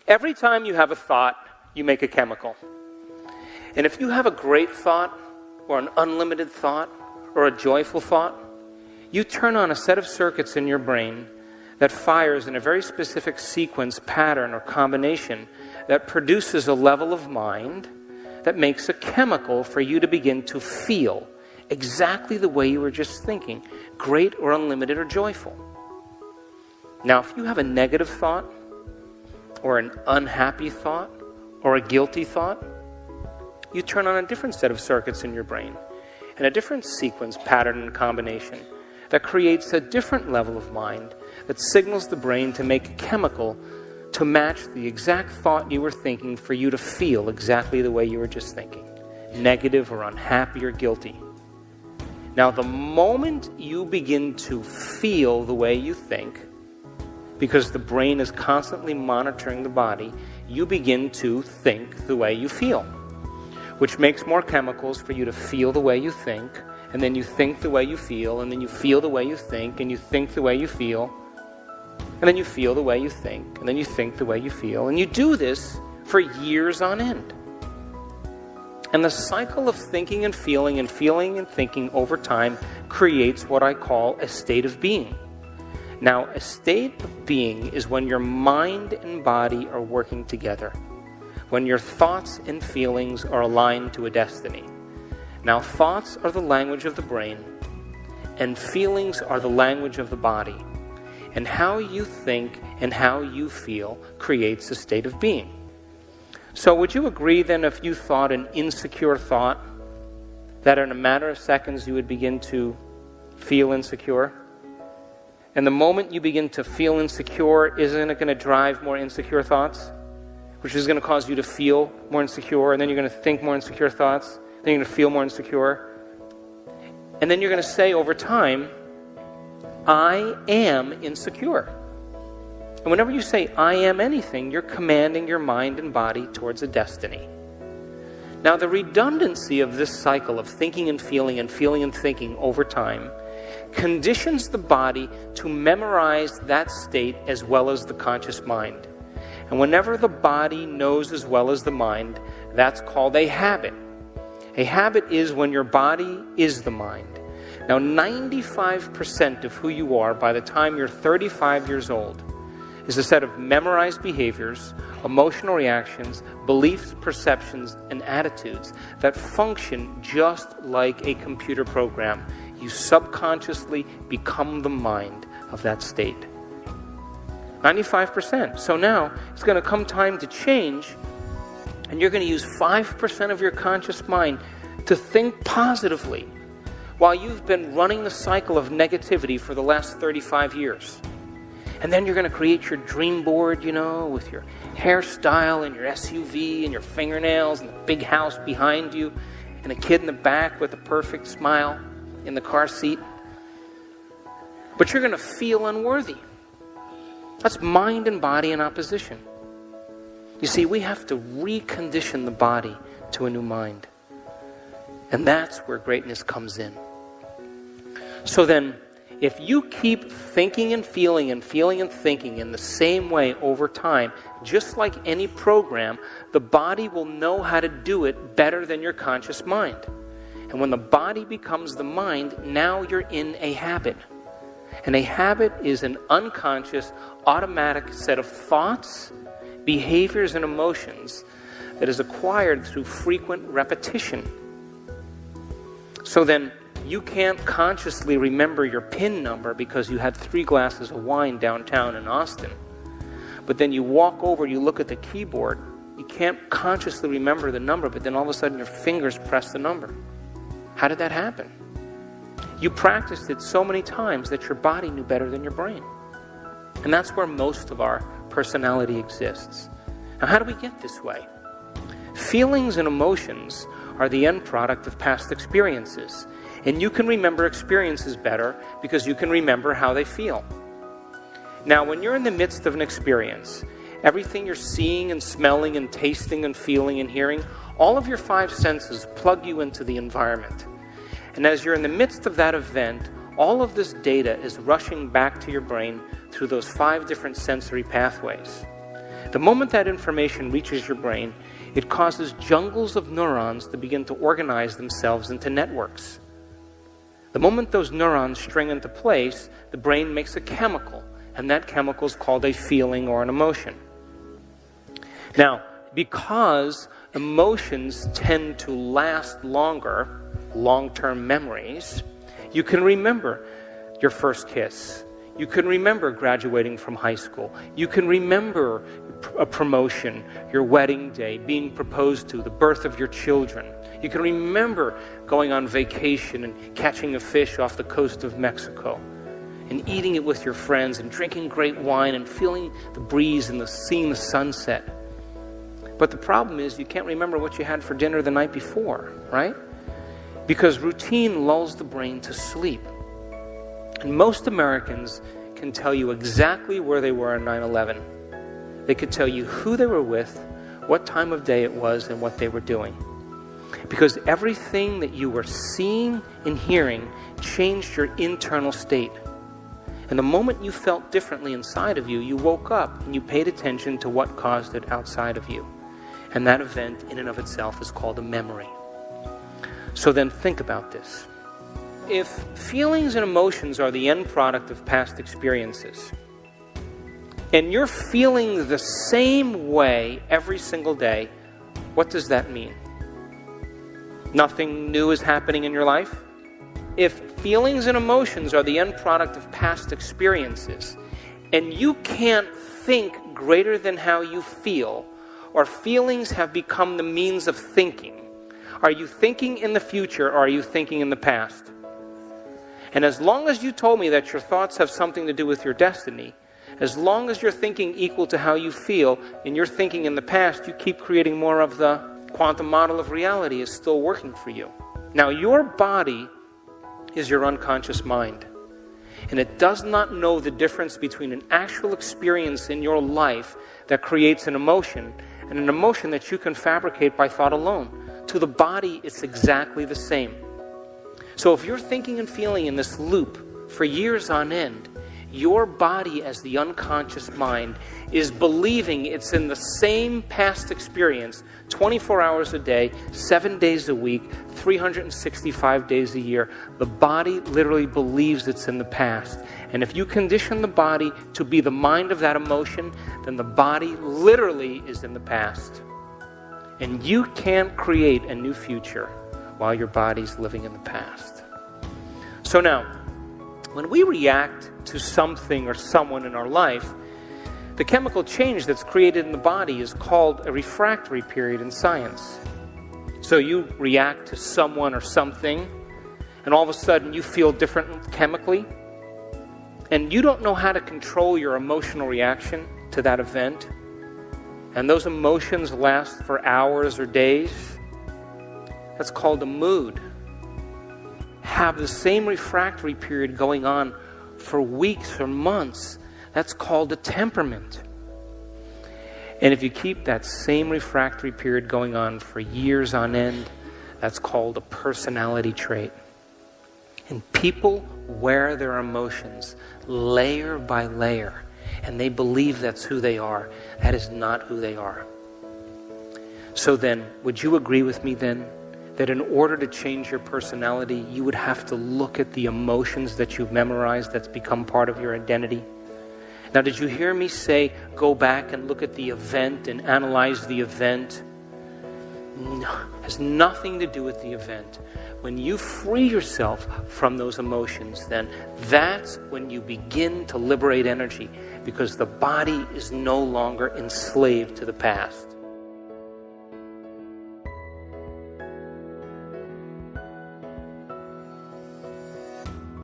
Every time you have a thought, you make a chemical. And if you have a great thought, or an unlimited thought, or a joyful thought, you turn on a set of circuits in your brain that fires in a very specific sequence, pattern, or combination that produces a level of mind that makes a chemical for you to begin to feel exactly the way you were just thinking, great or unlimited or joyful. Now, if you have a negative thought, or an unhappy thought, or a guilty thought, you turn on a different set of circuits in your brain, and a different sequence, pattern, and combination that creates a different level of mind that signals the brain to make a chemical to match the exact thought you were thinking for you to feel exactly the way you were just thinking, negative or unhappy or guilty. Now, the moment you begin to feel the way you think, because the brain is constantly monitoring the body, you begin to think the way you feel, which makes more chemicals for you to feel the way you think, and then you think the way you feel, and then you feel the way you think, and you think the way you feel, and then you feel the way you think, and then you think the way you feel. And you do this for years on end. And the cycle of thinking and feeling and thinking over time creates what I call a state of being. Now, a state of being is when your mind and body are working together, when your thoughts and feelings are aligned to a destiny. Now, thoughts are the language of the brain, and feelings are the language of the body. And how you think and how you feel creates a state of being. So would you agree then, if you thought an insecure thought, that in a matter of seconds you would begin to feel insecure? And the moment you begin to feel insecure, isn't it going to drive more insecure thoughts? Which is going to cause you to feel more insecure, and then you're going to think more insecure thoughts, then you're going to feel more insecure. And then you're going to say over time, I am insecure. And whenever you say, I am anything, you're commanding your mind and body towards a destiny. Now, the redundancy of this cycle of thinking and feeling and thinking over time conditions the body to memorize that state as well as the conscious mind. And whenever the body knows as well as the mind, that's called a habit. A habit is when your body is the mind. Now, 95% of who you are by the time you're 35 years old is a set of memorized behaviors, emotional reactions, beliefs, perceptions, and attitudes that function just like a computer program. You subconsciously become the mind of that state. 95%. So now it's going to come time to change, and you're going to use 5% of your conscious mind to think positively, while you've been running the cycle of negativity for the last 35 years. And then you're going to create your dream board, with your hairstyle and your SUV and your fingernails and the big house behind you and a kid in the back with a perfect smile in the car seat. But you're going to feel unworthy. That's mind and body in opposition. You see, we have to recondition the body to a new mind. And that's where greatness comes in. So then, if you keep thinking and feeling and thinking in the same way over time, just like any program, the body will know how to do it better than your conscious mind. And when the body becomes the mind, now you're in a habit. And a habit is an unconscious, automatic set of thoughts, behaviors, and emotions that is acquired through frequent repetition. So then, you can't consciously remember your PIN number because you had 3 glasses of wine downtown in Austin. But then you walk over, you look at the keyboard, you can't consciously remember the number, but then all of a sudden your fingers press the number. How did that happen? You practiced it so many times that your body knew better than your brain. And that's where most of our personality exists. Now, how do we get this way? Feelings and emotions are the end product of past experiences. And you can remember experiences better because you can remember how they feel. Now, when you're in the midst of an experience, everything you're seeing and smelling and tasting and feeling and hearing, all of your 5 senses plug you into the environment. And as you're in the midst of that event, all of this data is rushing back to your brain through those 5 different sensory pathways. The moment that information reaches your brain, it causes jungles of neurons to begin to organize themselves into networks. The moment those neurons string into place, the brain makes a chemical, and that chemical is called a feeling or an emotion. Now, because emotions tend to last longer, long-term memories, you can remember your first kiss. You can remember graduating from high school. You can remember a promotion, your wedding day, being proposed to, the birth of your children. You can remember going on vacation and catching a fish off the coast of Mexico and eating it with your friends and drinking great wine and feeling the breeze and seeing the sunset. But the problem is you can't remember what you had for dinner the night before, right? Because routine lulls the brain to sleep. And most Americans can tell you exactly where they were on 9/11. They could tell you who they were with, what time of day it was, and what they were doing. Because everything that you were seeing and hearing changed your internal state. And the moment you felt differently inside of you, you woke up and you paid attention to what caused it outside of you. And that event in and of itself is called a memory. So then think about this. If feelings and emotions are the end product of past experiences, and you're feeling the same way every single day, what does that mean? Nothing new is happening in your life? If feelings and emotions are the end product of past experiences, and you can't think greater than how you feel, or feelings have become the means of thinking, are you thinking in the future or are you thinking in the past? And as long as you told me that your thoughts have something to do with your destiny, as long as you're thinking equal to how you feel and you're thinking in the past, you keep creating more of the quantum model of reality is still working for you. Now, your body is your unconscious mind. And it does not know the difference between an actual experience in your life that creates an emotion and an emotion that you can fabricate by thought alone. To the body, it's exactly the same. So if you're thinking and feeling in this loop for years on end, your body as the unconscious mind is believing it's in the same past experience 24 hours a day, 7 days a week, 365 days a year. The body literally believes it's in the past. And if you condition the body to be the mind of that emotion, then the body literally is in the past. And you can't create a new future while your body's living in the past. So now, when we react to something or someone in our life, the chemical change that's created in the body is called a refractory period in science. So you react to someone or something, and all of a sudden you feel different chemically, and you don't know how to control your emotional reaction to that event, and those emotions last for hours or days. That's called a mood. Have the same refractory period going on for weeks or months. That's called a temperament. And if you keep that same refractory period going on for years on end, that's called a personality trait. And people wear their emotions layer by layer, and they believe that's who they are. That is not who they are. So then, would you agree with me then that in order to change your personality, you would have to look at the emotions that you've memorized that's become part of your identity? Now, did you hear me say, go back and look at the event and analyze the event? No, it has nothing to do with the event. When you free yourself from those emotions, then that's when you begin to liberate energy, because the body is no longer enslaved to the past.